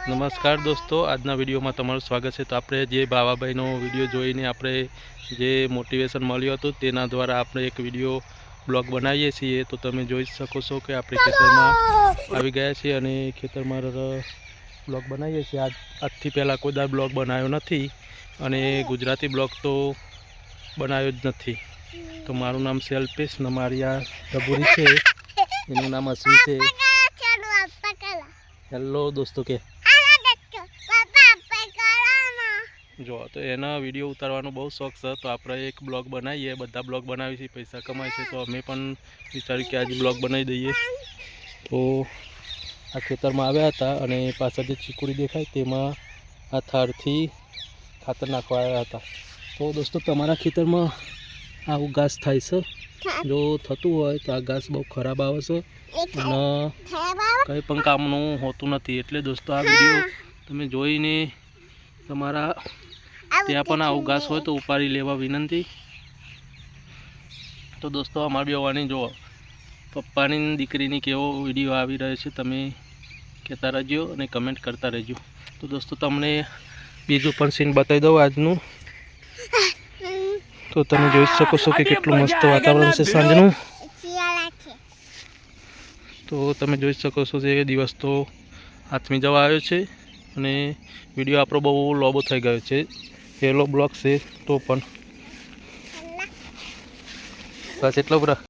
નમસ્કાર દોસ્તો, આજના વિડીયોમાં તમારું સ્વાગત છે। તો આપણે જે બાવાભાઈનો વિડીયો જોઈને આપણે જે મોટિવેશન મળ્યું હતું તેના દ્વારા આપણે એક વિડીયો બ્લોગ બનાવીએ છીએ। તો તમે જોઈ શકો છો કે આપણે ખેતરમાં આવી ગયા છીએ અને ખેતરમાં બ્લોગ બનાવીએ છીએ। આજથી પહેલાં કોઈ દર બ્લોગ બનાવ્યો નથી અને ગુજરાતી બ્લોગ તો બનાવ્યો જ નથી। તો મારું નામ છે અલ્પેશ ને મારી આ ડબુરી છે, એનું નામ અશ્વિન છે। હેલો દોસ્તો કે જો તો એના વિડીયો ઉતારવાનો બહુ શોખ છે। તો આપણે એક બ્લોગ બનાવીએ, બધા બ્લોગ બનાવીએ છીએ, પૈસા કમાય છે। તો અમે પણ વિચાર્યું કે આજે બ્લોગ બનાવી દઈએ। તો આ ખેતરમાં આવ્યા હતા અને પાછળ જે ચીકુડી દેખાય તેમાં આ થાળથી ખાતર નાખવા આવ્યા હતા। તો દોસ્તો તમારા ખેતરમાં આવું ઘાસ થાય છે? જો થતું હોય તો આ ઘાસ બહુ ખરાબ આવે છે અને કંઈ પણ કામનું હોતું નથી। એટલે દોસ્તો આ વિડીયો તમે જોઈને તમારા ત્યાં પણ આવું ઘાસ હોય તો ઉપાડી લેવા વિનંતી। તો દોસ્તો અમારી બેવાની જો પપ્પાની દીકરીની કેવો વિડીયો આવી રહ્યો છે તમે કહેતા રહેજો અને કમેન્ટ કરતા રહેજો। તો દોસ્તો તમને બીજું પણ સીન બતાવી દઉં આજનું। તો તમે જોઈ શકો છો કે કેટલું મસ્ત વાતાવરણ છે સાંજનું। તો તમે જોઈ શકો છો જે દિવસ તો હાથમી જવા આવ્યો છે અને વિડીયો આપણો બહુ લોબો થઈ ગયો છે। પહેલો બ્લોગ છે તો પણ બસ એટલો બધા।